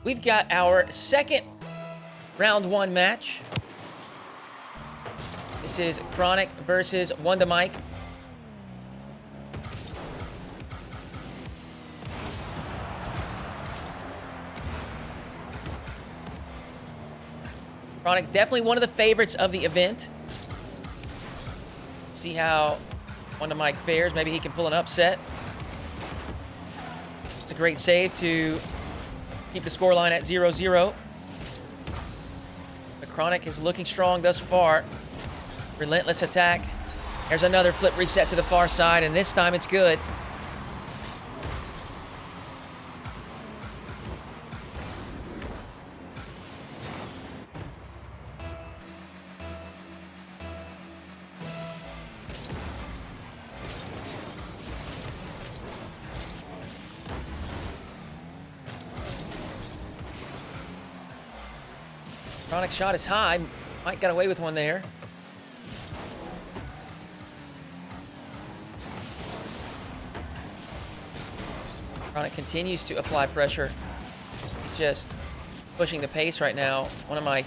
We've got our second round 1 match. This is Chronic versus WondaMike. Chronic, definitely one of the favorites of the event. See how WondaMike fares. Maybe he can pull an upset. It's a great save to keep the scoreline at 0-0. The Chronic is looking strong thus far. Relentless attack. There's another flip reset to the far side, and this time it's good. Chronic shot is high. Mike got away with one there. Chronic continues to apply pressure. He's just pushing the pace right now. WondaMike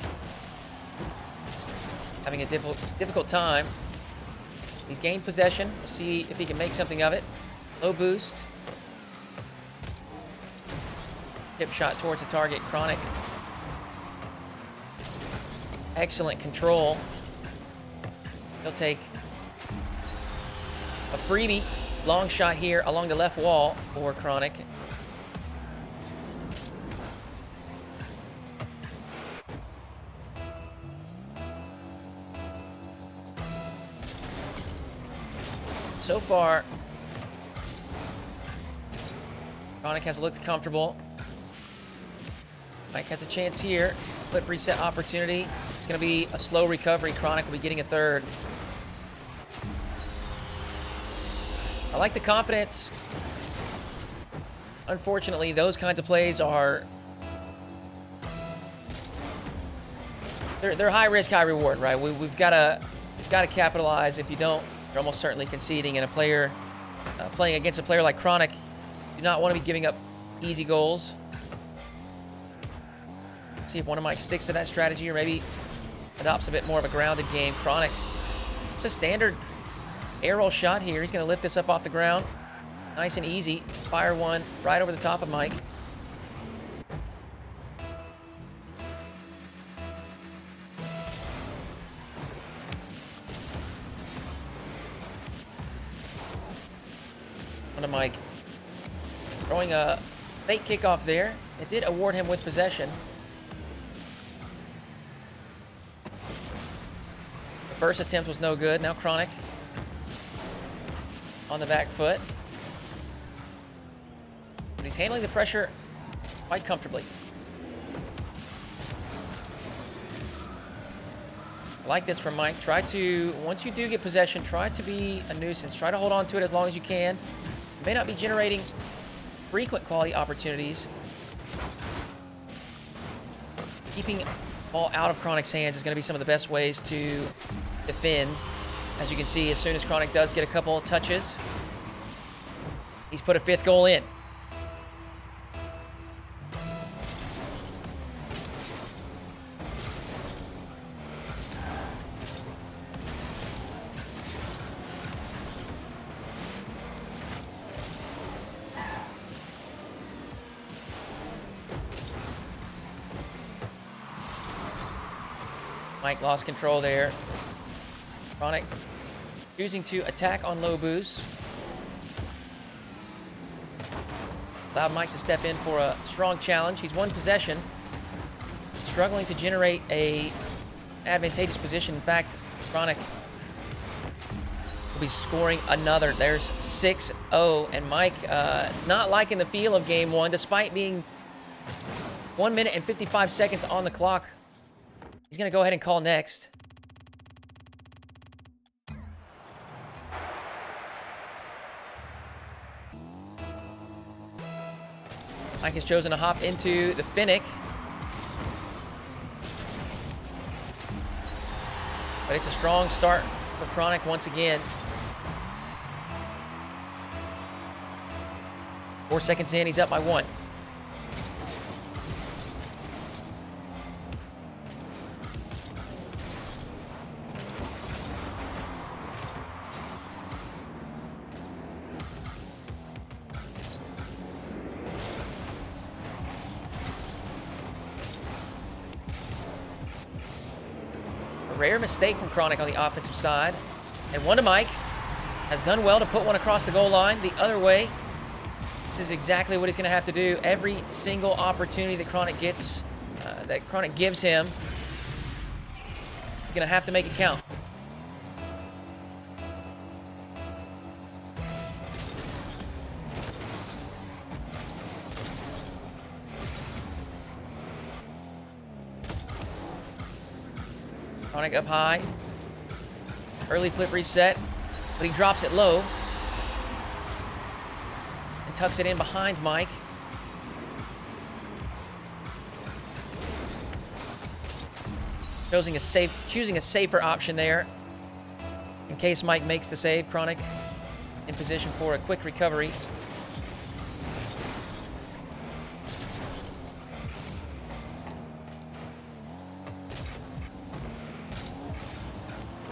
having a difficult time. He's gained possession. We'll see if he can make something of it. Low boost. Tip shot towards the target. Chronic. Excellent control. He'll take a freebie. Long shot here along the left wall for Chronic. So far, Chronic has looked comfortable. Mike has a chance here. Flip reset opportunity. It's going to be a slow recovery. Chronic will be getting a third. I like the confidence. Unfortunately, those kinds of plays are... They're high risk, high reward, right? We've got to capitalize. If you don't, you're almost certainly conceding. And a player playing against a player like Chronic, you do not want to be giving up easy goals. See if WondaMike sticks to that strategy or maybe adopts a bit more of a grounded game. Chronic, it's a standard air roll shot here. He's going to lift this up off the ground. Nice and easy. Fire one right over the top of Mike. WondaMike throwing a fake kickoff there. It did award him with possession. The first attempt was no good. Now Chronic on the back foot. But he's handling the pressure quite comfortably. I like this from Mike. Try to, once you do get possession, try to be a nuisance. Try to hold on to it as long as you can. You may not be generating frequent quality opportunities. Keeping ball out of Chronic's hands is going to be some of the best ways to defend. As you can see, as soon as Chronic does get a couple touches, he's put a 5th goal in. Mike lost control there. Chronic choosing to attack on low boost. Allowed Mike to step in for a strong challenge. He's won possession. Struggling to generate a advantageous position. In fact, Chronic will be scoring another. There's 6-0. And Mike not liking the feel of game 1, despite being 1 minute and 55 seconds on the clock. He's going to go ahead and call next. Mike has chosen to hop into the Finnick. But it's a strong start for Chronic once again. 4 seconds in, he's up by 1. rare mistake from Chronic on the offensive side. And WondaMike has done well to put one across the goal line the other way. This is exactly what he's going to have to do. Every single opportunity that Chronic gets, that Chronic gives him, he's going to have to make it count. Chronic up high. Early flip reset, but he drops it low. And tucks it in behind Mike. Choosing a safer option there. In case Mike makes the save, Chronic in position for a quick recovery.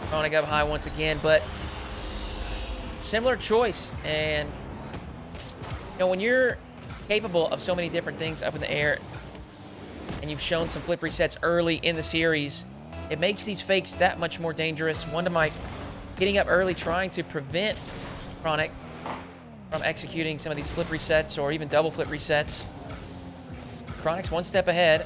Chronic up high once again, but similar choice. And you know, when you're capable of so many different things up in the air, and you've shown some flip resets early in the series, it makes these fakes that much more dangerous. WondaMike getting up early, trying to prevent Chronic from executing some of these flip resets or even double flip resets. Chronic's one step ahead.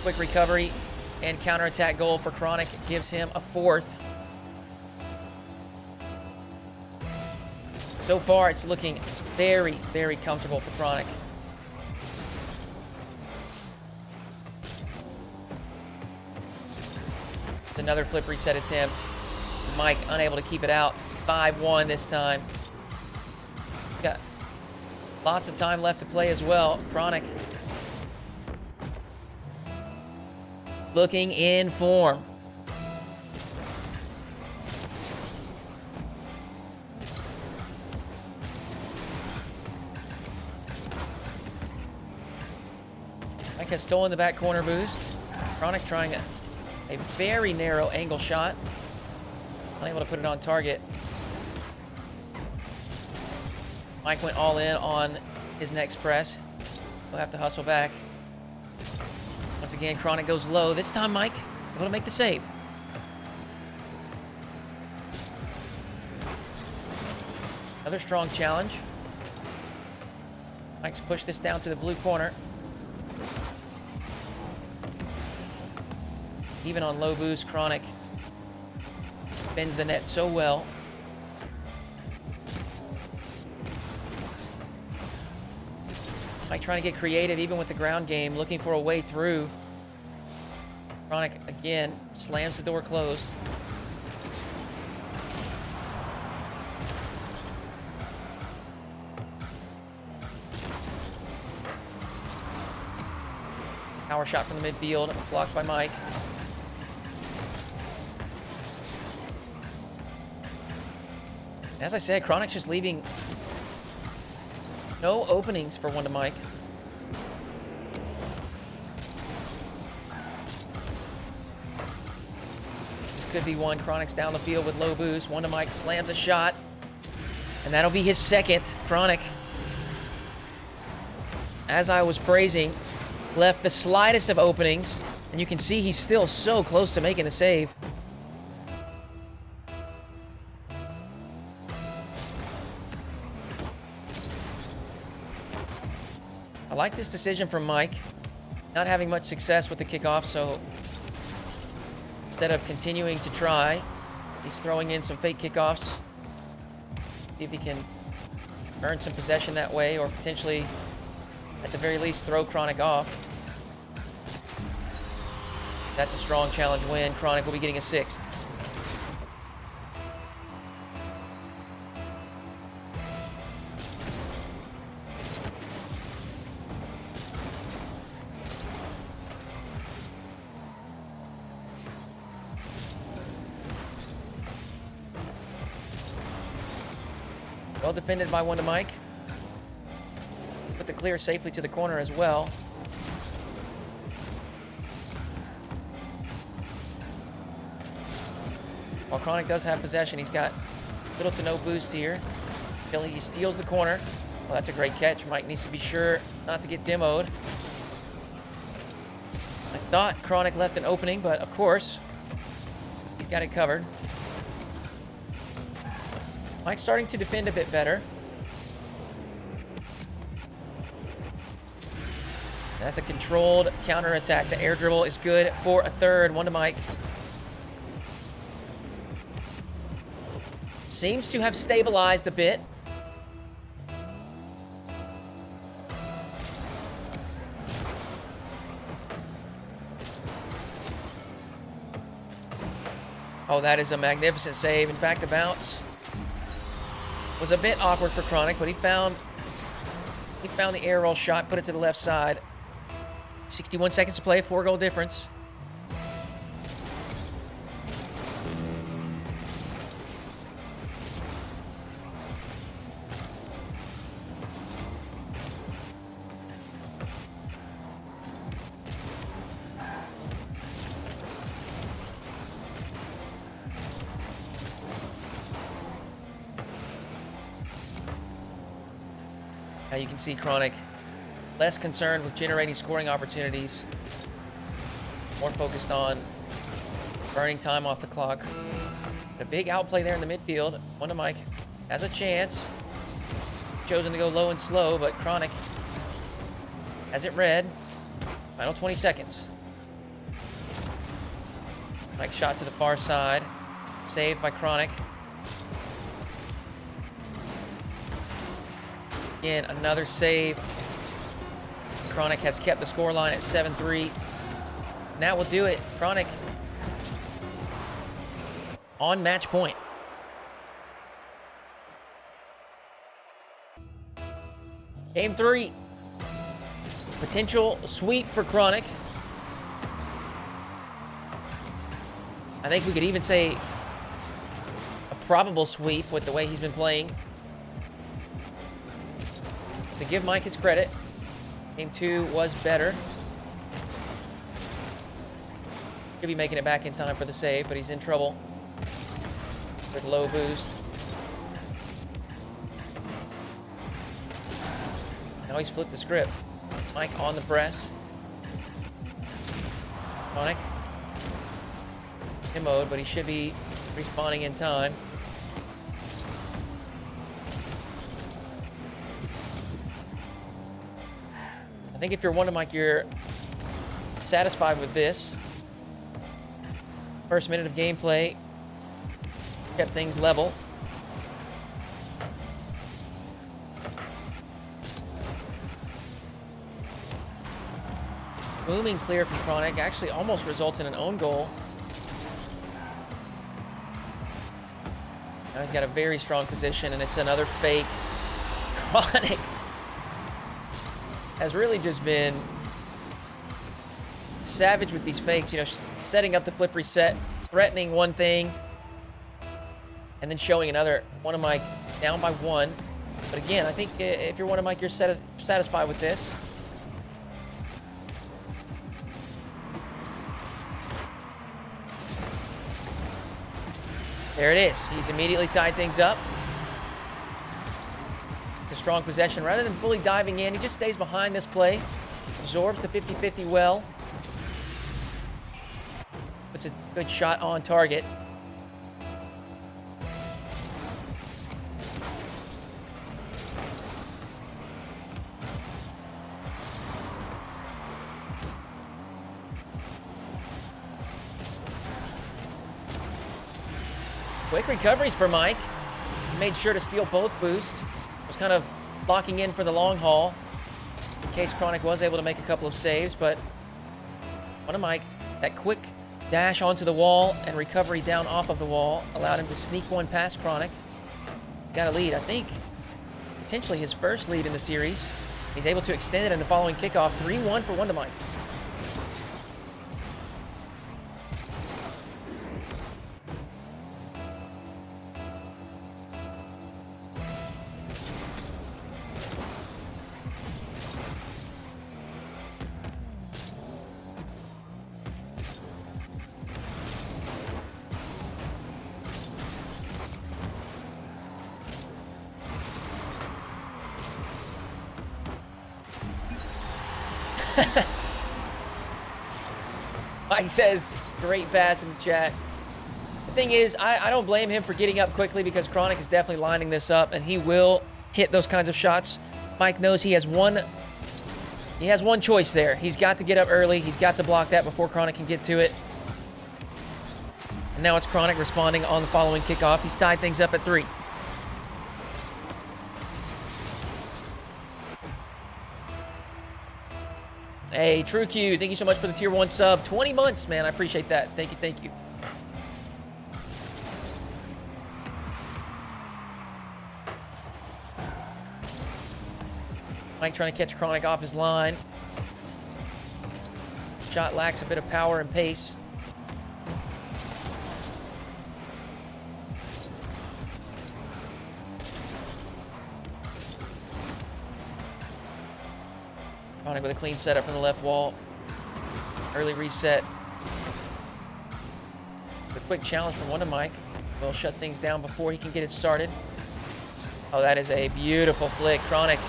Quick recovery and counterattack goal for Chronic gives him a fourth. So far, it's looking very, very comfortable for Chronic. It's another flip reset attempt. Mike unable to keep it out. 5-1 this time. Got lots of time left to play as well. Chronic looking in form. Mike has stolen the back corner boost. Chronic trying a very narrow angle shot. Unable to put it on target. Mike went all in on his next press. He'll have to hustle back. Once again, Chronic goes low. This time, Mike able to make the save. Another strong challenge. Mike's pushed this down to the blue corner. Even on low boost, Chronic bends the net so well. Mike trying to get creative even with the ground game, looking for a way through. Chronic again slams the door closed. Power shot from the midfield, blocked by Mike. As I said, Chronic's just leaving no openings for WondaMike. This could be one. Chronic's down the field with low boost. WondaMike slams a shot, and that'll be his second. Chronic, as I was praising, left the slightest of openings, and you can see he's still so close to making the save. I like this decision from Mike. Not having much success with the kickoff, so instead of continuing to try, he's throwing in some fake kickoffs. See if he can earn some possession that way, or potentially, at the very least, throw Chronic off. That's a strong challenge win. Chronic will be getting a sixth. Well defended by WondaMike. Put the clear safely to the corner as well. While Chronic does have possession, he's got little to no boost here. Billy steals the corner. Well, that's a great catch. Mike needs to be sure not to get demoed. I thought Chronic left an opening, but of course, he's got it covered. Mike's starting to defend a bit better. That's a controlled counterattack. The air dribble is good for a third. WondaMike seems to have stabilized a bit. Oh, that is a magnificent save. In fact, the bounce was a bit awkward for Chronic, but he found the air roll shot, put it to the left side. 61 seconds to play, 4-goal difference. Now you can see Chronic less concerned with generating scoring opportunities, more focused on burning time off the clock. A big outplay there in the midfield. WondaMike has a chance. Chosen to go low and slow, but Chronic has it read. Final 20 seconds. Mike shot to the far side. Saved by Chronic. Again, another save. Chronic has kept the scoreline at 7-3. That will do it. Chronic on match point. Game 3. Potential sweep for Chronic. I think we could even say a probable sweep with the way he's been playing. To give Mike his credit, Game 2 was better. Could be making it back in time for the save, but he's in trouble with low boost. Now he's flipped the script. Mike on the press. Chronic in mode, but he should be respawning in time. I think if you're WondaMike, you're satisfied with this. First minute of gameplay kept things level. Booming clear from Chronic actually almost results in an own goal. Now he's got a very strong position, and it's another fake. Chronic has really just been savage with these fakes, you know, setting up the flip reset, threatening one thing, and then showing another. WondaMike down by 1. But again, I think if you're WondaMike, you're satisfied with this. There it is. He's immediately tied things up. It's a strong possession. Rather than fully diving in, he just stays behind this play. Absorbs the 50-50 well. Puts a good shot on target. Quick recoveries for Mike. He made sure to steal both boosts. Was kind of locking in for the long haul in case Chronic was able to make a couple of saves, but WondaMike, that quick dash onto the wall and recovery down off of the wall allowed him to sneak one past Chronic. He's got a lead, I think, potentially his first lead in the series. He's able to extend it in the following kickoff. 3-1 for WondaMike. Mike says, great pass in the chat. The thing is, I don't blame him for getting up quickly because Chronic is definitely lining this up, and he will hit those kinds of shots. Mike knows he has one choice there. He's got to get up early. He's got to block that before Chronic can get to it. And now it's Chronic responding on the following kickoff. He's tied things up at 3. Hey, True Q, thank you so much for the tier 1 sub. 20 months, man. I appreciate that. Thank you, thank you. Mike trying to catch Chronic off his line. Shot lacks a bit of power and pace. Chronic with a clean setup from the left wall. Early reset. A quick challenge from WondaMike. Will shut things down before he can get it started. Oh, that is a beautiful flick. Chronic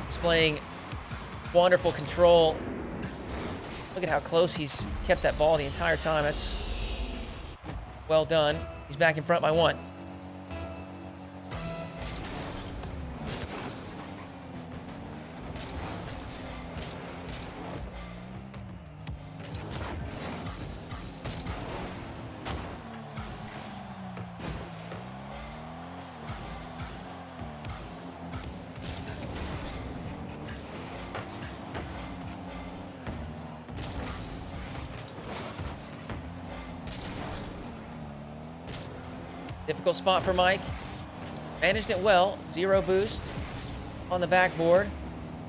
displaying wonderful control. Look at how close he's kept that ball the entire time. That's well done. He's back in front by 1. Difficult spot for Mike. Managed it well. 0 boost on the backboard.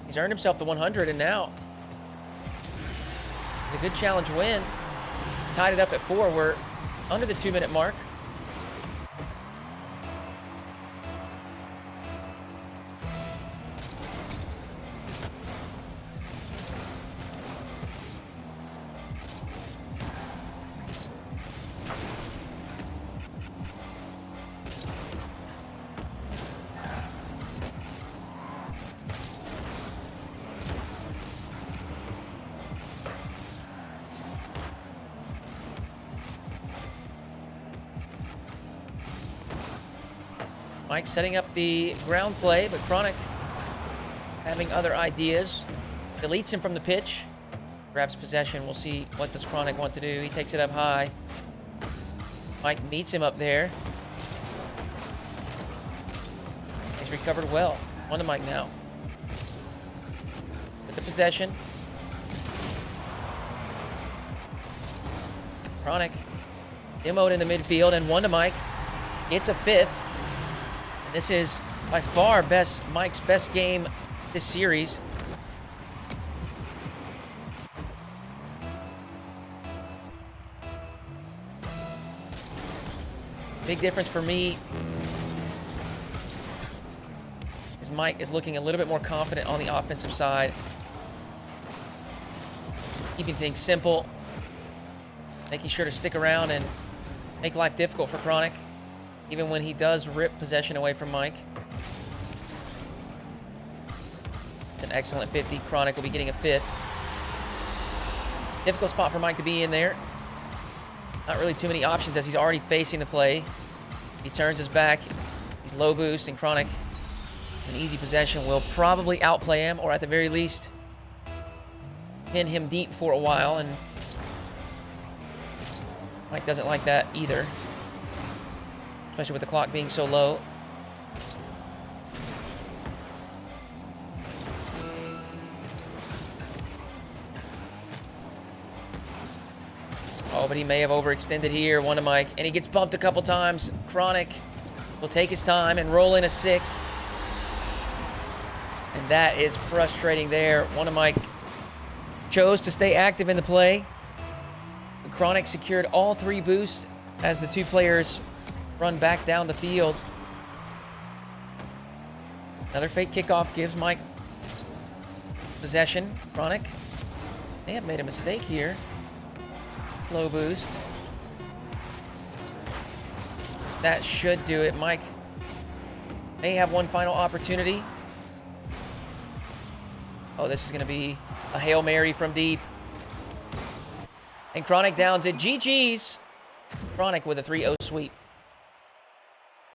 He's earned himself the 100, and now with a good challenge win. He's tied it up at 4. We're under the 2-minute mark. Mike setting up the ground play, but Chronic having other ideas. Deletes him from the pitch. Grabs possession. We'll see what does Chronic want to do. He takes it up high. Mike meets him up there. He's recovered well. WondaMike now. With the possession. Chronic demoed in the midfield, and WondaMike gets a 5th. And this is by far Mike's best game this series. Big difference for me is Mike is looking a little bit more confident on the offensive side. Keeping things simple. Making sure to stick around and make life difficult for Chronic, even when he does rip possession away from Mike. It's an excellent 50. Chronic will be getting a 5th. Difficult spot for Mike to be in there. Not really too many options as he's already facing the play. He turns his back. He's low boost, and Chronic, an easy possession, will probably outplay him, or at the very least, pin him deep for a while, and Mike doesn't like that either, especially with the clock being so low. Oh, but he may have overextended here, WondaMike, and he gets bumped a couple times. Chronic will take his time and roll in a 6th. And that is frustrating there. WondaMike chose to stay active in the play. Chronic secured all 3 boosts as the 2 players run back down the field. Another fake kickoff gives Mike possession. Chronic may have made a mistake here. Slow boost. That should do it. Mike may have one final opportunity. Oh, this is going to be a Hail Mary from deep. And Chronic downs it. GG's. Chronic with a 3-0 sweep.